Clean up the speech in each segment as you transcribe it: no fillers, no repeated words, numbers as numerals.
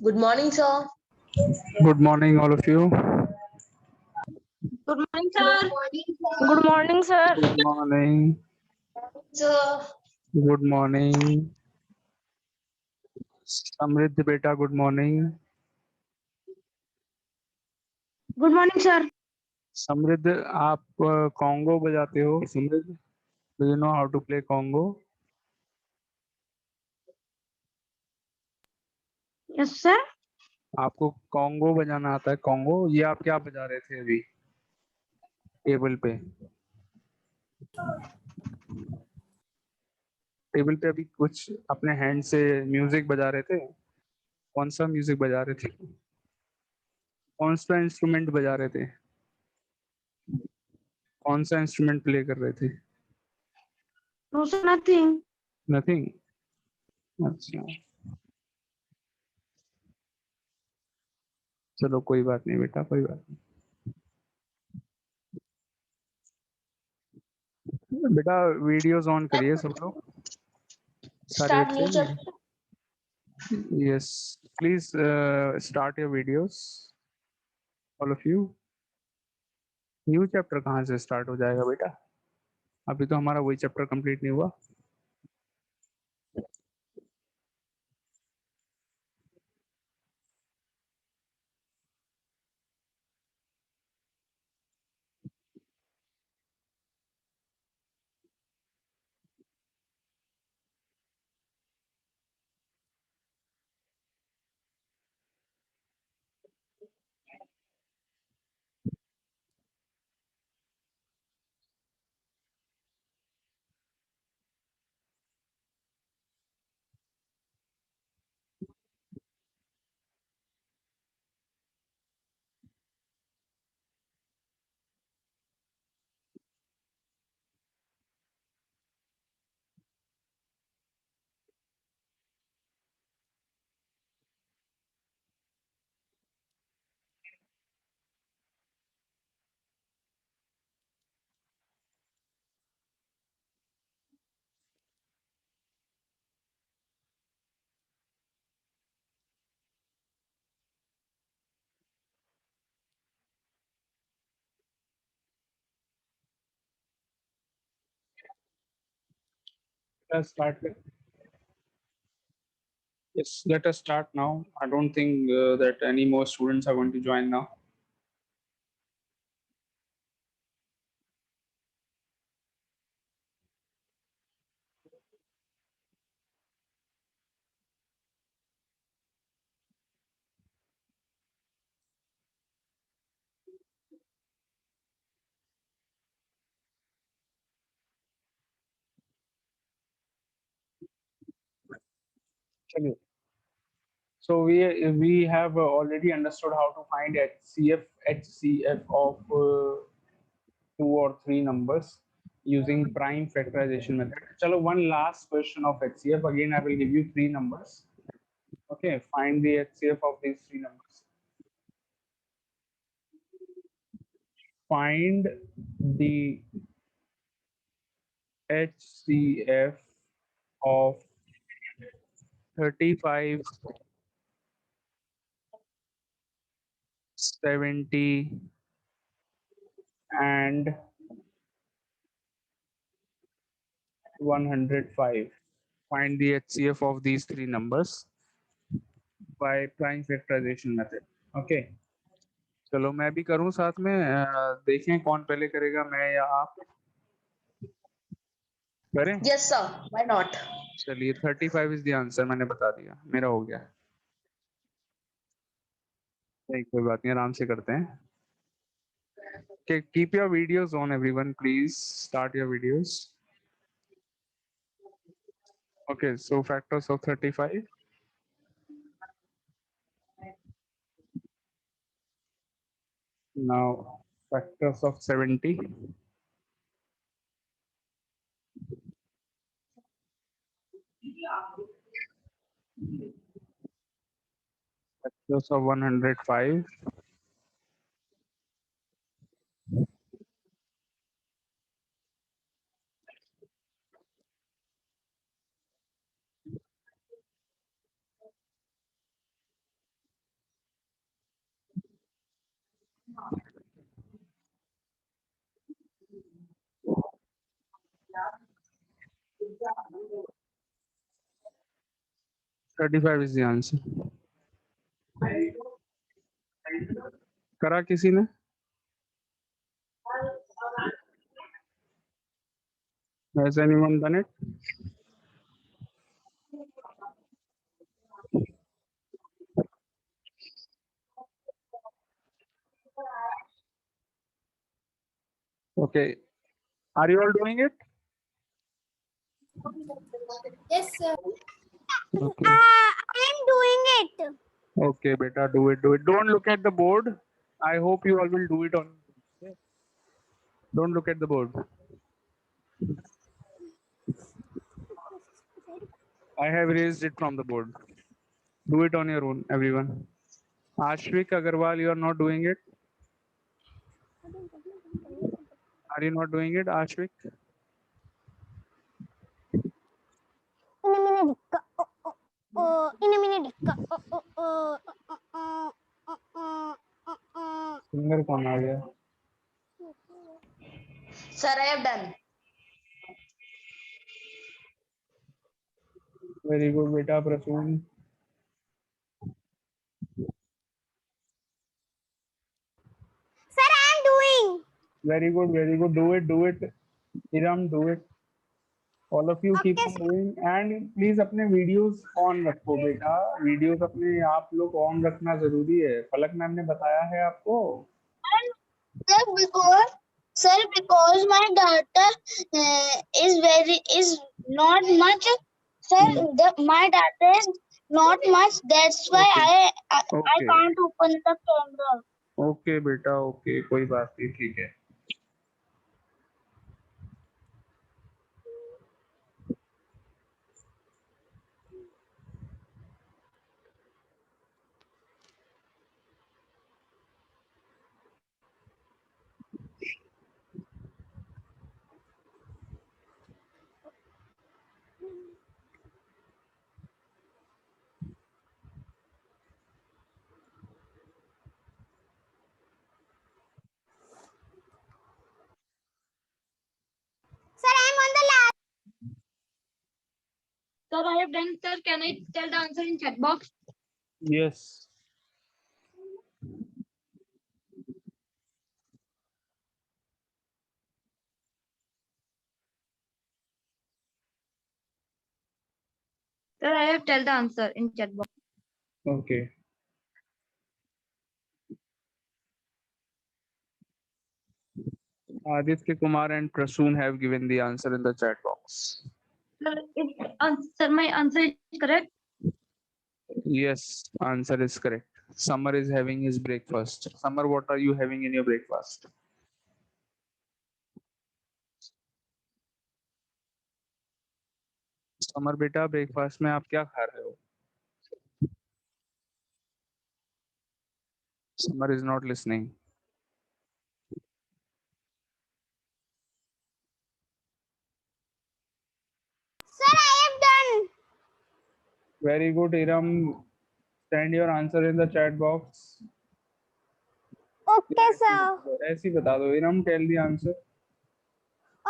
Good morning, sir. Good morning, all of you. Good morning, sir. Good morning, sir. Good morning. Sir. Good morning. समृद्ध बेटा, good morning. Good morning, sir. समृद्ध, आप Congo बजाते हो? समृद्ध, do you know how to play Congo? Yes, sir. आपको Congo बजाना आता है? कॉन्गो, ये आप क्या बजा रहे थे अभी टेबल पे? टेबल पे अभी कुछ अपने हैंड से म्यूजिक बजा रहे थे? कौन सा म्यूजिक बजा रहे थे? कौन सा इंस्ट्रूमेंट बजा रहे थे? कौन सा इंस्ट्रूमेंट प्ले कर रहे थे? No, sir, nothing. नथिंग। अच्छा, चलो कोई बात नहीं बेटा, कोई बात नहीं बेटा। वीडियोस ऑन करिए सब लोग, सारे Start new बच्चे। chapter. Yes, please start your videos, all of you. New chapter कहाँ से स्टार्ट हो जाएगा बेटा? अभी तो हमारा वही चैप्टर कंप्लीट नहीं हुआ। स्टार्ट कर। Yes, let us start now. I don't think that any more students are going to join now. चलिए। So we have already understood how to find HCF of two or three numbers using prime factorization method. Chalo, one last question of HCF. Again, I will give you three numbers. Okay, find the HCF of these three numbers. Find the HCF of 35, 70, and 105. Find the HCF of these three numbers by prime factorization method. Okay. चलो मैं भी करूं साथ में, देखें कौन पहले करेगा, मैं या आप? करें? Yes, sir. Why not? चलिए, 35 इज द आंसर, मैंने बता दिया, मेरा हो गया। नहीं, कोई बात नहीं, आराम से करते हैं। Keep your videos on, everyone. Please start your videos. Okay, so factors of 35. Now factors of 70. Factors of 105. 35 is the answer. करा किसी ने? Has anyone done it? Okay. Are you all doing it? Yes, sir. Okay. I'm doing it. Okay, beta, do it, do it. Don't look at the board. I hope you all will do it on. Okay? Don't look at the board. I have erased it from the board. Do it on your own, everyone. Ashvik Agarwal, you are not doing it. Are you not doing it, Ashvik? In a minute. In a minute. Singer कौन आ गया? Sir, I have done. Very good, beta, Prasoon. Sir, I'm doing. Very good, very good. Do it, do it. Iram, do it. All of you keep Okay, on doing and please अपने videos on रखो बेटा. Videos अपने आप लोग on रखना जरूरी है. फलक मैम ने बताया है आपको. Because my data is not much. Sir, my data is not much. That's why Okay. I Okay. can't open the camera. Okay बेटा, okay, कोई बात नहीं, ठीक है. Sir, I'm on the last. Sir, I have done, sir. Can I tell the answer in chat box? Yes. Sir, I have tell the answer in chat box. Okay. Aditya Kumar and Prasoon have given the answer in the chat box. Sir, sir, my answer is correct. Yes, answer is correct. Summer is having his breakfast. Summer, what are you having in your breakfast? Summer बेटा breakfast में आप क्या खा रहे हो? Summer is not listening. Sir, I have done. Very good, Iram. Send your answer in the chat box. Okay, sir. ऐसे ही बता दो. Iram, tell the answer.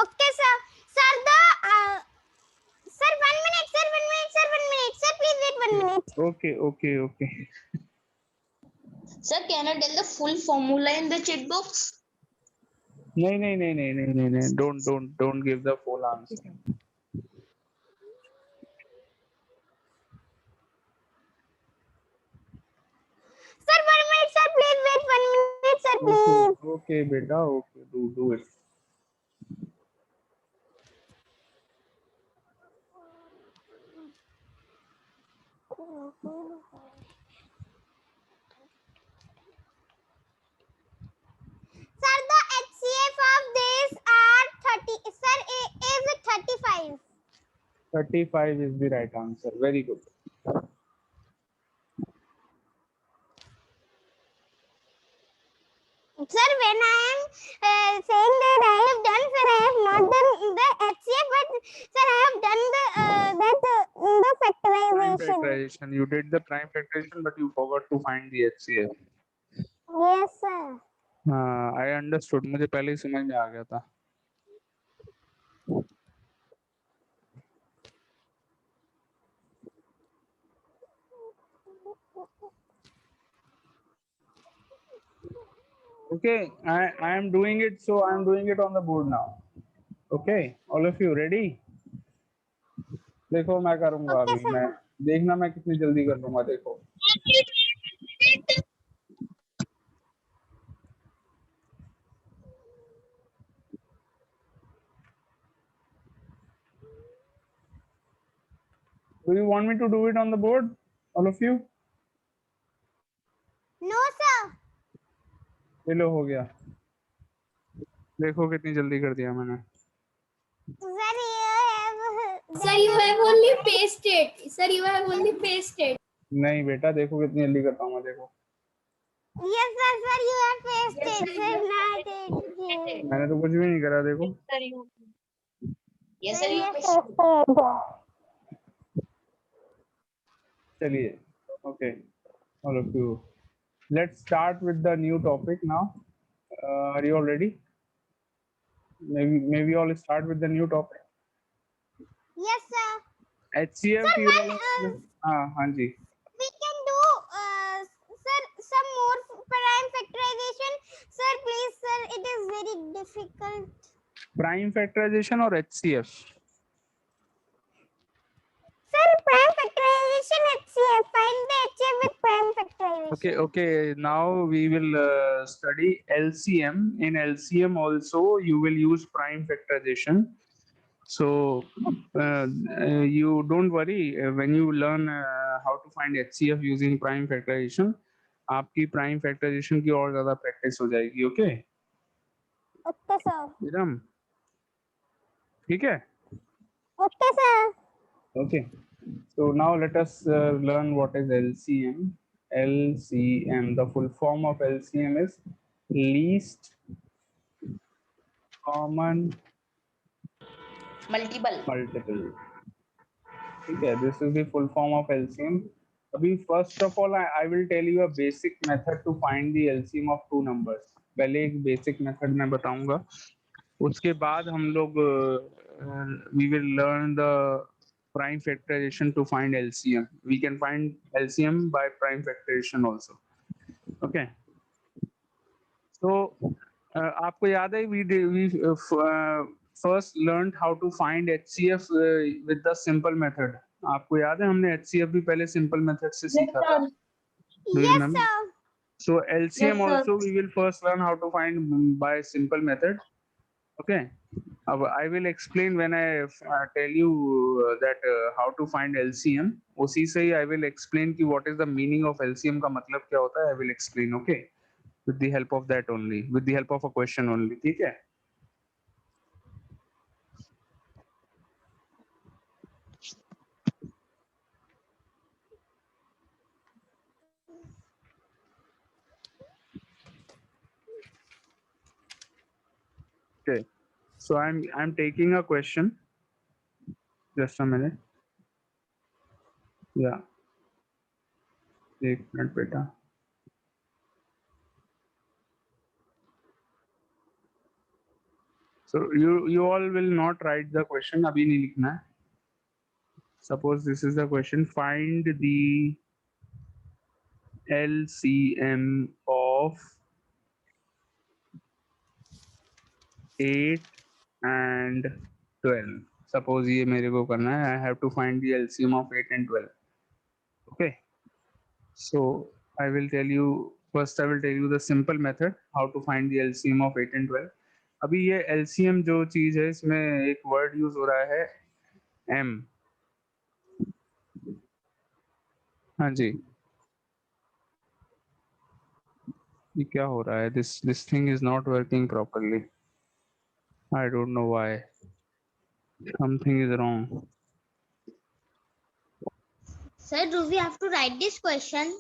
Okay, sir. Sir, sir, 1 minute, sir, 1 minute, sir, 1 minute. Sir, please wait 1 minute. Okay, okay, okay. Sir, can I tell the full formula in the chat box? नहीं नहीं नहीं नहीं नहीं नहीं नहीं. Don't give the full answer. Sir, 1 minute, sir, please wait 1 minute, sir, please. Okay, okay बेटा, okay, do it. Sir, the HCF of these are 30. Sir, is 35. 35 is the right answer. Very good. Sir, when I am saying that I have done, sir, I have not done the HCF, but sir, I have done the Prime factorization. factorization. You did the prime factorization, but you forgot to find the HCF. Yes, sir. हाँ, I understood, मुझे पहले ही समझ में आ गया था. Okay, I am doing it, so I am doing it on the board now. Okay, all of you ready? देखो मैं करूंगा Okay, अभी, sir. मैं देखना मैं कितनी जल्दी कर लूंगा. देखो do you want me to do it on the board, all of you? No, sir. चलो हो गया. देखो कितनी जल्दी कर दिया मैंने. Sir, you have only pasted. Sir, you have only pasted. नहीं बेटा, देखो कितनी जल्दी करता हूँ मैं. देखो Yes, sir, you have pasted. Yes, sir, Sir, you have not pasted. it. मैंने तो कुछ भी नहीं करा. देखो Yes, sir, you Yes, pasted. sir. चलिए. Okay, all of you, let's start with the new topic now. Are you all ready? Maybe all start with the new topic. Yes, sir. HCF Sir, की one, हाँ जी. we can do, sir, some more prime factorization. Sir, please, sir, it is very difficult. Prime factorisation और HCF. Sir, prime factorization HCF. Find the HCF with prime factorization. Okay, now we will study LCM. In LCM also you will use prime factorization. So you don't worry, when you learn how to find HCF using prime factorization, आपकी prime factorization की और ज़्यादा practice हो जाएगी. Okay, Okay, sir. Vikram, ठीक है? Okay, sir. Okay, so now let us learn what is LCM. LCM, the full form of LCM is least common Multiple. multiple. Okay, this is the full form of LCM. अभी first of all I will tell you a basic method to find the LCM of two numbers. पहले एक basic method मैं बताऊंगा. उसके बाद हम लोग we will learn the prime factorization to find LCM. We can find LCM by prime factorization also. Okay. So आपको याद है we first learned how to find HCF with the simple method. आपको याद है हमने HCF भी पहले simple method से सीखा था. Do you Yes, remember? sir. So LCM Yes, sir. also we will first learn how to find by simple method. Okay. I will explain when I tell you that how to find LCM. उसी से ही I will explain कि what is the meaning of LCM का मतलब क्या होता है. I will explain. Okay. With the help of that only. With the help of a question only. ठीक है. Okay. So I'm taking a question. Just a minute. Yeah. एक minute बेटा. So you all will not write the question. अभी नहीं लिखना है. Suppose this is the question. Find the LCM of 8 and 12. Suppose ये मेरे को करना है. I have to find the LCM of 8 and 12. Okay. So I will tell you first. I will tell you the simple method how to find the LCM of 8 and 12. अभी ये LCM जो चीज है इसमें एक वर्ड यूज हो रहा है M. हाँ जी. ये क्या हो रहा है? This thing is not working properly. I don't know why. Something is wrong. Sir, do we have to write this question?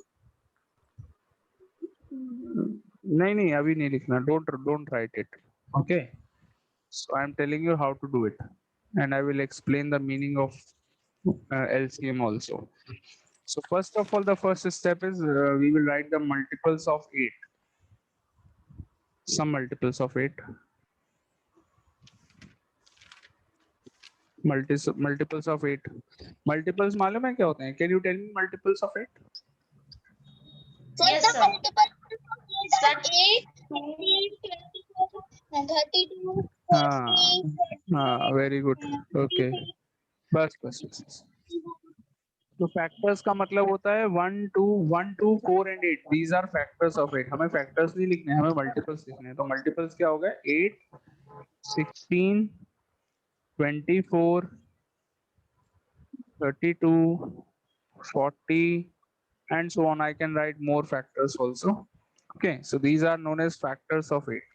नहीं अभी नहीं लिखना. Don't write it. Okay. So I'm telling you how to do it, and I will explain the meaning of LCM also. So first of all, the first step is we will write the multiples of 8. some multiples of 8. Multiples of 8. Multiples मालूम है क्या होते हैं? Can you tell me multiples of 8? Sir, Yes, the sir. multiple Sir. 8, 32, हाँ, very good. Okay. बस. तो factors का मतलब होता है 1 2 1 2 4 and 8. These are factors of 8. हमें फैक्टर्स नहीं लिखने, हमें मल्टीपल्स लिखने हैं. तो मल्टीपल्स क्या होगा? 8, 16, 24, 32, 40 and so on. I can write more factors also. Okay, so these are known as factors of 8.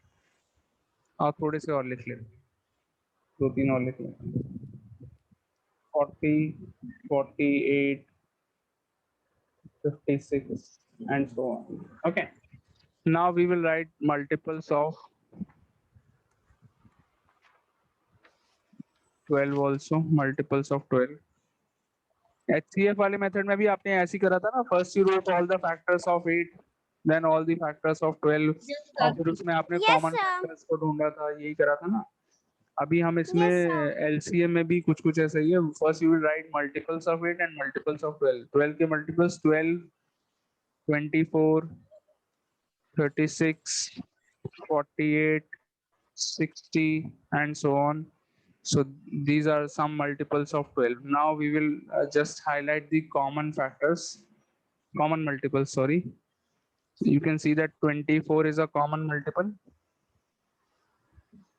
और थोड़े से और लिख लेते, 2-3 और लिख लेते. 40, 48, 56 and so on. Okay, now we will write multiples of 12 also. Multiples of 12. HCF वाले मेथड में भी आपने ऐसे ही करा था ना. First you wrote all the factors of 8, then all the factors of 12, और फिर उसमें आपने Yes, कॉमन sir. फैक्टर्स को ढूंढा था. यही करा था ना. अभी हम इसमें Yes, sir. LCM में भी कुछ ऐसा ही है. First you will write multiples of 8 and multiples of 12. 12 के multiples 12, 24, 36, 48, 60 and so on. So these are some multiples of 12. Now we will just highlight the common factors, common multiples, sorry. You can see that 24 is a common multiple.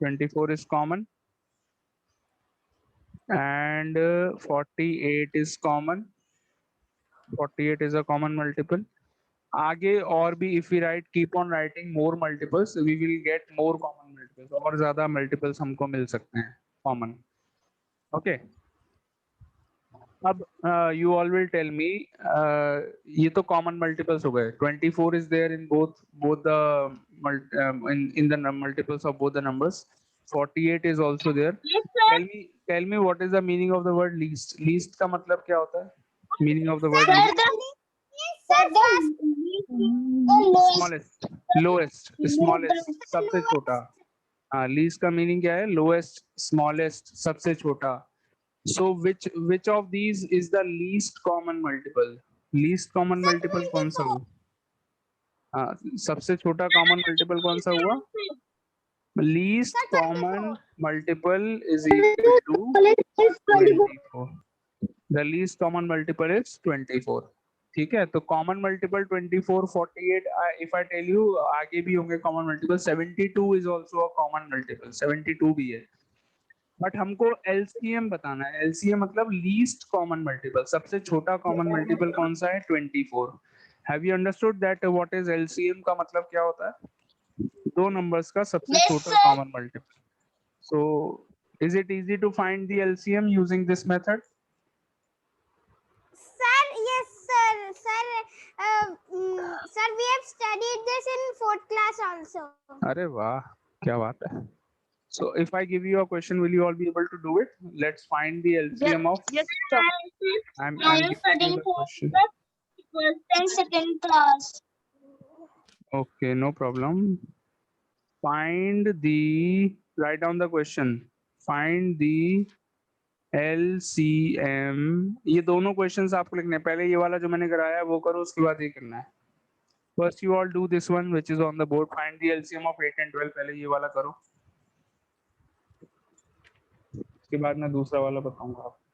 24 is common. And 48 is common. 48 is a common multiple. आगे और भी if we write, keep on writing more multiples, we will get more common multiples. और ज़्यादा multiples हमको मिल सकते हैं common. Okay. अब you all will tell me, ये तो common multiples हो गए. 24 is there in both the in the multiples of both the numbers. 48 is also there. Tell me what is the meaning of the word least. Least का मतलब क्या होता है? Meaning of the word Sir, least. lowest, smallest, सबसे छोटा. Least का meaning क्या है? Lowest, smallest, सबसे छोटा. So which of these is the least common multiple? Least common multiple कौन सा हुआ? सबसे छोटा common multiple कौन सा हुआ? Least common multiple is equal to 24. The least common multiple is 24. ठीक है, तो common multiple 24, 48. If I tell you आगे भी होंगे common multiple. 72 is also a common multiple. 72 भी है. बट हमको LCM बताना है. LCM मतलब लीस्ट कॉमन मल्टीपल. सबसे छोटा कॉमन मल्टीपल कौन सा है? 24. Have you understood that what is LCM का मतलब क्या होता है? दो नंबर्स का सबसे Yes, छोटा sir. Common multiple. So is it easy to find the LCM using this method? Sir, yes, sir. Sir, we have studied this in 4th class also. अरे वाह, क्या बात है. So if I give you a question, will you all be able to do it? Let's find the LCM of. Yes, sir. I'm I am giving you studying the question. first and second class. Okay, no problem. Find the, write down the question. Find the LCM. ये दोनों questions आपको लिखने हैं. पहले ये वाला जो मैंने कराया है वो करो, उसके बाद ये करना है. First you all do this one which is on the board. Find the LCM of 8 and 12. पहले ये वाला करो. उसके बाद मैं दूसरा वाला बताऊंगा आपको.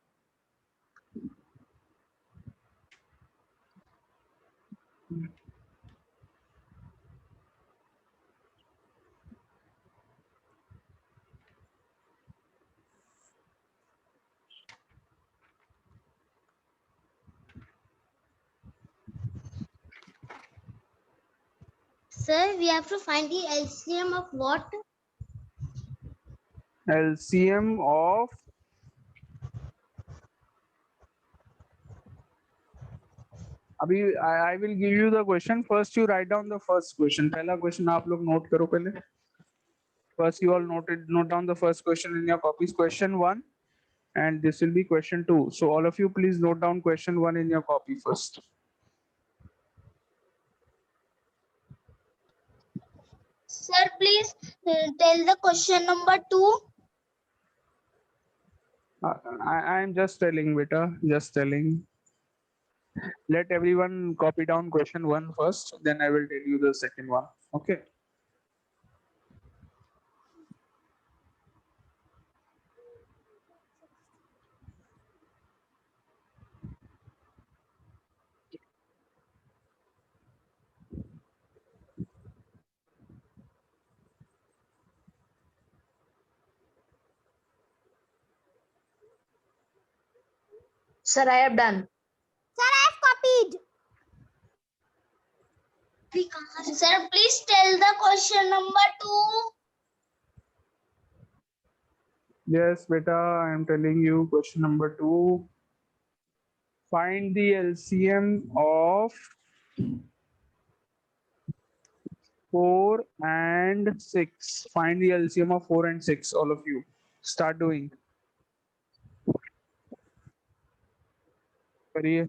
Sir, we have to find the LCM of what? LCM of अभी I will give you the question. First you write down the first question. पहला question आप लोग note करो पहले. First you all note down the first question in your copies. Question 1 and this will be question 2. So all of you please note down question 1 in your copy first. Sir, please tell the question number 2. I'm just telling, beta. Just telling. Let everyone copy down question 1 first. Then I will tell you the second one. Okay. Sir, I have done. Sir, I have copied. Sir, please tell the question number 2. Yes, beta. I'm telling you question number 2. Find the LCM of 4 and 6. Find the LCM of 4 and 6. All of you. Start doing. करिए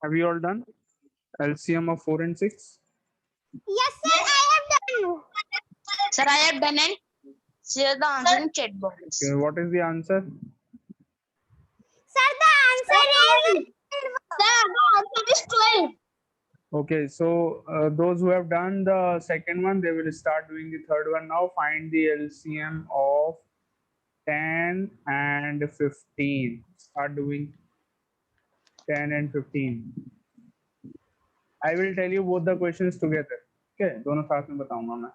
Have you all done LCM of 4 and 6? Yes, sir, I have done. Sir, I have done and share the answer in chat box. Okay, what is the answer? Sir, the answer is Sir, the answer is 12. Okay, so those who have done the second one, they will start doing the third one now. Find the LCM of 10 and 15. Start doing 10 and 15. I will tell you both the questions together. Okay, दोनों साथ में बताऊंगा मैं.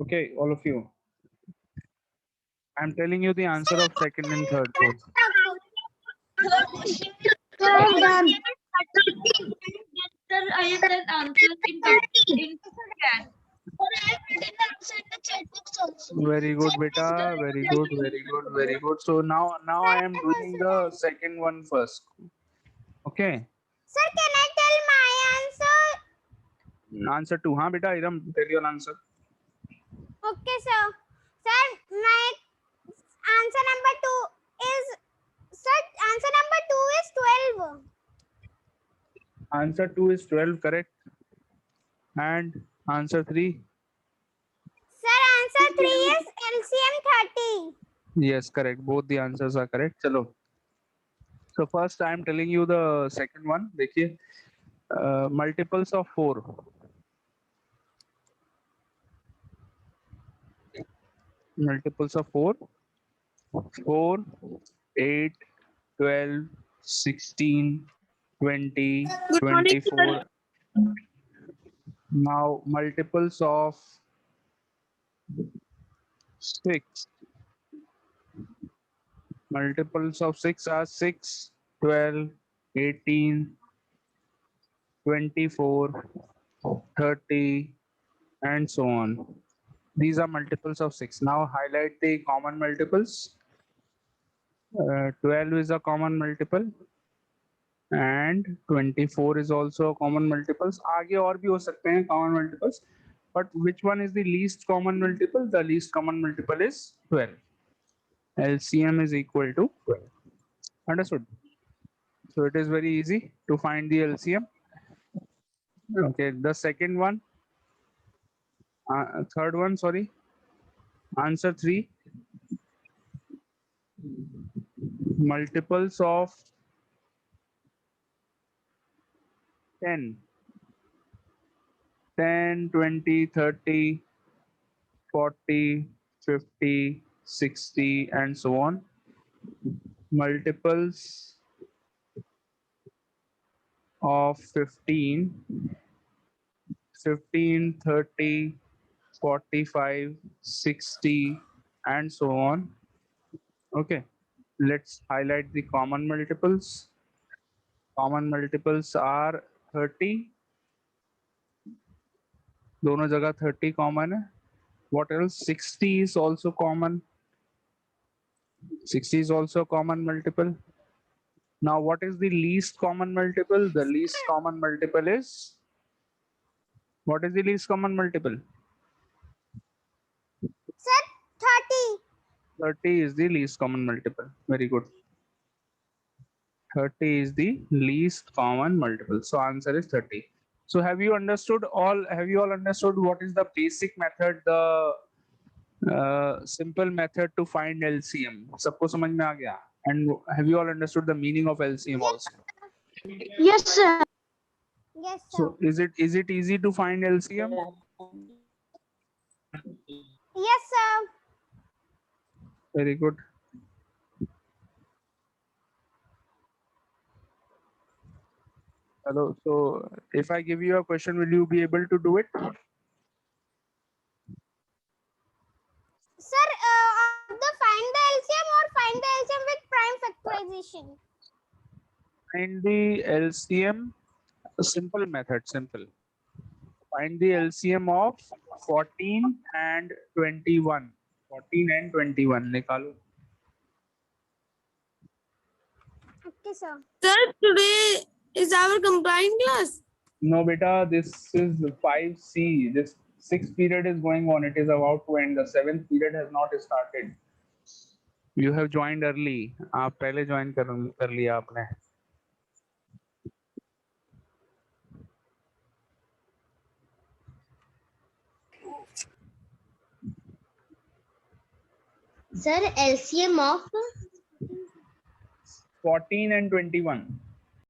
Okay, all of you. I'm telling you the answer of second and third both. Sir, I have done. Sir, I have done answers in class. Very good, beta. Very good, very good, very good. So now I am doing the second one first. Okay. Sir, can I tell my answer? Answer two. Huh, beta? Iram, tell your answer. Okay, sir. Sir, my answer number 2 is, sir, answer number 2 is 12. Answer 2 is 12, correct. And answer 3? Sir, answer 3 is LCM 30. Yes, correct. Both the answers are correct. Chalo. So first I am telling you the second one. देखिए, multiples of 4. Multiples of 4. 4, 8, 12, 16, 20, 24. Now multiples of 6. Multiples of 6 are 6, 12, 18, 24, 30, and so on. These are multiples of 6. Now highlight the common multiples. 12 is a common multiple and 24 is also a common multiples. आगे और भी हो सकते हैं common multiples, but which one is the least common multiple? The least common multiple is 12. LCM is equal to 12. Understood? So it is very easy to find the LCM. Okay, the second one, third one, sorry. Answer 3. Multiples of 10. 10, 20, 30, 40, 50, 60, and so on. Multiples of 15, 15, 30, 45, 60, and so on. Okay, let's highlight the common multiples. Common multiples are 30. दोनों जगह 30 common है. What else? 60 is also common. 60 is also a common multiple. Now, what is the least common multiple? The least common multiple is, what is the least common multiple? Sir, 30. 30 is the least common multiple. Very good. 30 is the least common multiple. So answer is 30. So have you all understood what is the basic method, the simple method to find LCM? सबको समझ में आ गया? And have you all understood the meaning of LCM also? Yes, sir. Yes, sir. So is it easy to find LCM? Yes, sir. Very good. Hello. So if I give you a question, will you be able to do it? Sir, find the LCM or find the LCM with prime factorization? Find the LCM, a simple method, simple. Find the LCM of 14 and 21. 14 and 21. निकालो. Okay, sir. Sir, today is our combined class. No, beta, this is 5C. This 6th period is going on. It is about to end. The 7th period has not started. You have joined early. आप पहले join कर लिया आपने. Sir, LCM of 14 and 21.